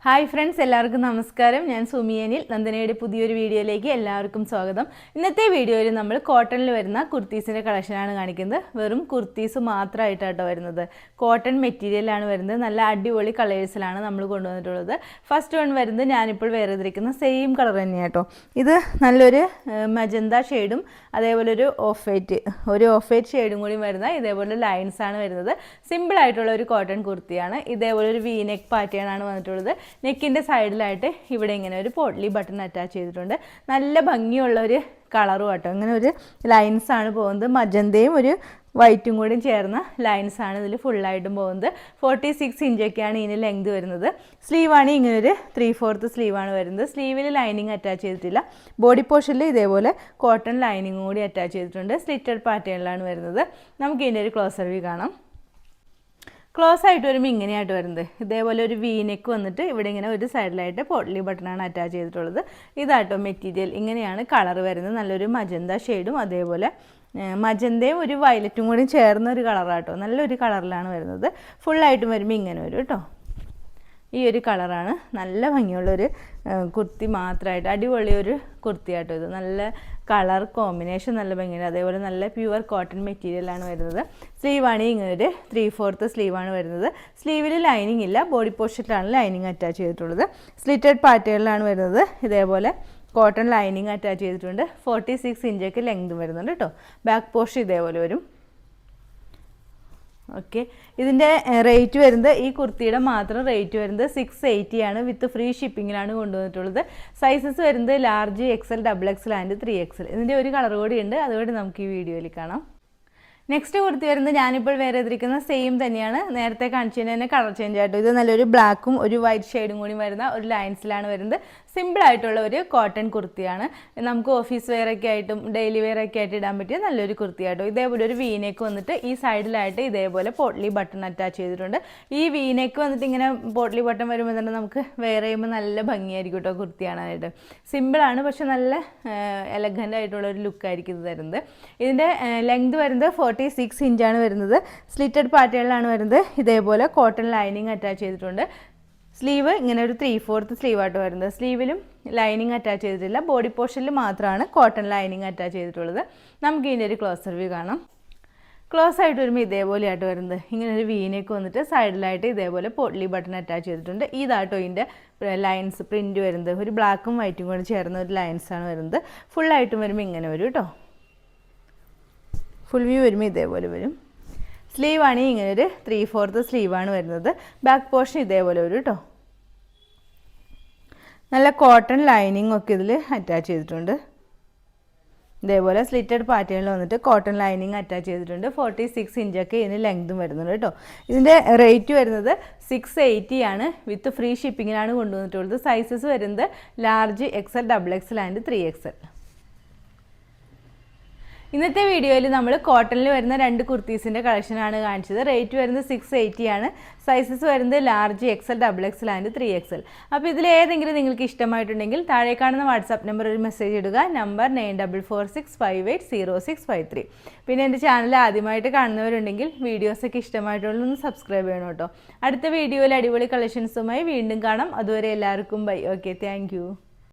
Hi friends, എല്ലാവർക്കും നമസ്കാരം. ഞാൻ സുമിയനിൽ നന്ദനയുടെ പുതിയൊരു വീഡിയോയിലേക്ക് എല്ലാവർക്കും സ്വാഗതം. ഇന്നത്തെ വീഡിയോയിൽ നമ്മൾ കോട്ടണിൽ വരുന്ന കുർത്തീസിൻ്റെ കളക്ഷനാണ് കാണിക്കുന്നത്. വെറും കുർത്തീസ് മാത്രമായിട്ടാട്ടോ വരുന്നത്. കോട്ടൺ മെറ്റീരിയലാണ് വരുന്നത്. നല്ല അടിപൊളി കളേഴ്സിലാണ് നമ്മൾ കൊണ്ടുവന്നിട്ടുള്ളത്. ഫസ്റ്റ് വൺ വരുന്നത് ഞാനിപ്പോൾ വെയർ ചെയ്തിരിക്കുന്ന സെയിം കളർ തന്നെയാണ് കേട്ടോ. ഇത് നല്ലൊരു മജന്ത ഷെയ്ഡും അതേപോലെ ഒരു ഓഫ് വൈറ്റ് ഷെയ്ഡും കൂടി വരുന്ന ഇതേപോലെ ലൈൻസാണ് വരുന്നത്. സിമ്പിളായിട്ടുള്ള ഒരു കോട്ടൺ കുർത്തിയാണ്. ഇതേപോലെ ഒരു വി നെക്ക് പാറ്റേൺ ആണ് വന്നിട്ടുള്ളത്. നെക്കിൻ്റെ സൈഡിലായിട്ട് ഇവിടെ ഇങ്ങനെ ഒരു പോട്ട്ലി ബട്ടൺ അറ്റാച്ച് ചെയ്തിട്ടുണ്ട്. നല്ല ഭംഗിയുള്ള ഒരു കളറും കേട്ടോ. ഇങ്ങനെ ഒരു ലൈൻസാണ് പോകുന്നത്. മജന്തയും ഒരു വൈറ്റും കൂടിയും ചേർന്ന ലൈൻസാണ് ഇതിൽ ഫുള്ളായിട്ടും പോകുന്നത്. 46 ഇഞ്ചൊക്കെയാണ് ഇതിന് ലെങ്ത് വരുന്നത്. സ്ലീവാണ് ഇങ്ങനെ ഒരു 3/4 സ്ലീവാണ് വരുന്നത്. സ്ലീവിൽ ലൈനിങ് അറ്റാച്ച് ചെയ്തിട്ടില്ല. ബോഡി പോർഷനിൽ ഇതേപോലെ കോട്ടൺ ലൈനിങ്ങും കൂടി അറ്റാച്ച് ചെയ്തിട്ടുണ്ട്. സ്ലിറ്റഡ് പാറ്റേണിലാണ് വരുന്നത്. നമുക്ക് ഇതിൻ്റെ ഒരു ക്ലോസർ വ്യൂ കാണാം. ക്ലോസ് ആയിട്ട് വരുമ്പോൾ ഇങ്ങനെയായിട്ട് വരുന്നത്. ഇതേപോലെ ഒരു വി നെക്ക് വന്നിട്ട് ഇവിടെ ഇങ്ങനെ ഒരു സൈഡിലായിട്ട് പോട്ട്ലി ബട്ടണാണ് അറ്റാച്ച് ചെയ്തിട്ടുള്ളത്. ഇതാട്ടോ മെറ്റീരിയൽ. ഇങ്ങനെയാണ് കളർ വരുന്നത്. നല്ലൊരു മജന്ത ഷെയ്ഡും അതേപോലെ മജന്തയും ഒരു വയലറ്റും കൂടി ചേർന്ന ഒരു കളറാട്ടോ. നല്ലൊരു കളറിലാണ് വരുന്നത്. ഫുള്ളായിട്ടും വരുമ്പോൾ ഇങ്ങനെ വരും കേട്ടോ. ഈ ഒരു കളറാണ്. നല്ല ഭംഗിയുള്ളൊരു കുർത്തി മാത്രമായിട്ട് അടിപൊളി ഒരു കുർത്തിയാട്ടോ ഇത്. നല്ല കളർ കോമ്പിനേഷൻ നല്ല ഭംഗിയുണ്ട്. അതേപോലെ നല്ല പ്യുവർ കോട്ടൺ മെറ്റീരിയലാണ് വരുന്നത്. സ്ലീവാണ് ഇങ്ങനെ ഒരു 3/4 സ്ലീവാണ് വരുന്നത്. സ്ലീവിൽ ലൈനിങ് ഇല്ല. ബോഡി പോർഷനിലാണ് ലൈനിങ് അറ്റാച്ച് ചെയ്തിട്ടുള്ളത്. സ്ലിറ്റഡ് പാറ്റേണിലാണ് വരുന്നത്. ഇതേപോലെ കോട്ടൺ ലൈനിങ് അറ്റാച്ച് ചെയ്തിട്ടുണ്ട്. 46 ഇഞ്ചൊക്കെ ലെങ്ത് വരുന്നുണ്ട് കേട്ടോ. ബാക്ക് പോർഷൻ ഇതേപോലെ വരും. ഓക്കെ, ഇതിൻ്റെ റേറ്റ് വരുന്നത്, ഈ കുർത്തിയുടെ മാത്രം റേറ്റ് വരുന്നത് 680 ആണ്. വിത്ത് ഫ്രീ ഷിപ്പിങ്ങിലാണ് കൊണ്ടുവന്നിട്ടുള്ളത്. സൈസസ് വരുന്നത് large, XL, XXL and 3XL. ഇതിൻ്റെ ഒരു കളർ കൂടി ഉണ്ട്. അതുകൊണ്ട് നമുക്ക് ഈ വീഡിയോയിൽ കാണാം. നെക്സ്റ്റ് കുർത്തി വരുന്നത് ഞാനിപ്പോൾ വേറെ ചെയ്തിരിക്കുന്ന സെയിം തന്നെയാണ്. നേരത്തെ കാണിച്ചതിന് തന്നെ കളർ ചേഞ്ച് ആയിട്ട് ഇത് നല്ലൊരു ബ്ലാക്കും ഒരു വൈറ്റ് ഷെയ്ഡും കൂടി വരുന്ന ഒരു ലൈൻസിലാണ് വരുന്നത്. സിമ്പിളായിട്ടുള്ള ഒരു കോട്ടൺ കുർത്തിയാണ്. നമുക്ക് ഓഫീസ് വെയറൊക്കെ ആയിട്ടും ഡെയിലി വെയറൊക്കെ ആയിട്ട് ഇടാൻ പറ്റിയ നല്ലൊരു കുർത്തിയാട്ടോ. ഇതേപോലെ ഒരു വീനേക്ക് വന്നിട്ട് ഈ സൈഡിലായിട്ട് ഇതേപോലെ പോട്ട്ലി ബട്ടൺ അറ്റാച്ച് ചെയ്തിട്ടുണ്ട്. ഈ വീനേക്ക് വന്നിട്ട് ഇങ്ങനെ പോട്ട്ലി ബട്ടൺ വരുമ്പോൾ തന്നെ നമുക്ക് വെയർ ചെയ്യുമ്പോൾ നല്ല ഭംഗിയായിരിക്കും കേട്ടോ കുർത്തി കാണാനായിട്ട്. സിമ്പിളാണ്, പക്ഷെ നല്ല എലഗൻ്റ് ആയിട്ടുള്ള ഒരു ലുക്കായിരിക്കും ഇത് തരുന്നത്. ഇതിൻ്റെ ലെങ്ത് വരുന്നത് 46 ഇഞ്ചാണ് വരുന്നത്. സ്ലിറ്റഡ് പാറ്റേണിലാണ് വരുന്നത്. ഇതേപോലെ കോട്ടൺ ലൈനിങ് അറ്റാച്ച് ചെയ്തിട്ടുണ്ട്. സ്ലീവ് ഇങ്ങനെ ഒരു 3/4 സ്ലീവായിട്ട് വരുന്നത്. സ്ലീവിലും ലൈനിങ് അറ്റാച്ച് ചെയ്തിട്ടില്ല. ബോഡി പോർഷനിൽ മാത്രമാണ് കോട്ടൺ ലൈനിങ് അറ്റാച്ച് ചെയ്തിട്ടുള്ളത്. നമുക്ക് ഇതിൻ്റെ ഒരു ക്ലോസർ വ്യൂ കാണാം. ക്ലോസ് ആയിട്ട് വരുമ്പോൾ ഇതേപോലെ ആയിട്ട് വരുന്നത്. ഇങ്ങനെ ഒരു വീനേക്ക് വന്നിട്ട് സൈഡിലായിട്ട് ഇതേപോലെ പോട്ട്ലി ബട്ടൺ അറ്റാച്ച് ചെയ്തിട്ടുണ്ട്. ഇതാട്ടോ ഇതിൻ്റെ ലൈൻസ് പ്രിൻറ്റ് വരുന്നത്. ഒരു ബ്ലാക്കും വൈറ്റും കൂടി ചേർന്ന ഒരു ലൈൻസാണ് വരുന്നത്. ഫുള്ളായിട്ടും വരുമ്പോൾ ഇങ്ങനെ വരും കേട്ടോ. ഫുൾ വ്യൂ വരുമ്പോൾ ഇതേപോലെ വരും. സ്ലീവാണെങ്കിൽ ഇങ്ങനെ ഒരു 3/4 സ്ലീവാണ് വരുന്നത്. ബാക്ക് പോർഷൻ ഇതേപോലെ വരും കേട്ടോ. നല്ല കോട്ടൺ ലൈനിങ് ഒക്കെ ഇതിൽ അറ്റാച്ച് ചെയ്തിട്ടുണ്ട്. ഇതേപോലെ സ്ലിറ്റഡ് പാറ്റേണിൽ വന്നിട്ട് കോട്ടൺ ലൈനിങ് അറ്റാച്ച് ചെയ്തിട്ടുണ്ട്. 46 ഇഞ്ചൊക്കെ ഇതിന് ലെങ്തും വരുന്നുണ്ട് കേട്ടോ. ഇതിൻ്റെ റേറ്റ് വരുന്നത് 680 ആണ്. വിത്ത് ഫ്രീ ഷിപ്പിങ്ങിലാണ് കൊണ്ടുവന്നിട്ടുള്ളത്. സൈസസ് വരുന്നത് large, XL, XXL and 3XL. ഇന്നത്തെ വീഡിയോയിൽ നമ്മൾ കോട്ടണിൽ വരുന്ന 2 കുർത്തീസിൻ്റെ കളക്ഷനാണ് കാണിച്ചത്. റേറ്റ് വരുന്നത് 680 ആണ്. സൈസസ് വരുന്നത് large, XL, XXL and 3XL. അപ്പോൾ ഇതിലേതെങ്കിലും നിങ്ങൾക്ക് ഇഷ്ടമായിട്ടുണ്ടെങ്കിൽ താഴെ കാണുന്ന വാട്സാപ്പ് നമ്പർ ഒരു മെസ്സേജ് ഇടുക. നമ്പർ 9446580653. പിന്നെ എൻ്റെ ചാനൽ ആദ്യമായിട്ട് കാണുന്നവരുണ്ടെങ്കിൽ വീഡിയോസൊക്കെ ഇഷ്ടമായിട്ടുള്ളൊന്ന് സബ്സ്ക്രൈബ് ചെയ്യണം കേട്ടോ. അടുത്ത വീഡിയോയിൽ അടിപൊളി കളക്ഷൻസുമായി വീണ്ടും കാണാം. അതുവരെ എല്ലാവർക്കും ബൈ. Okay, thank you.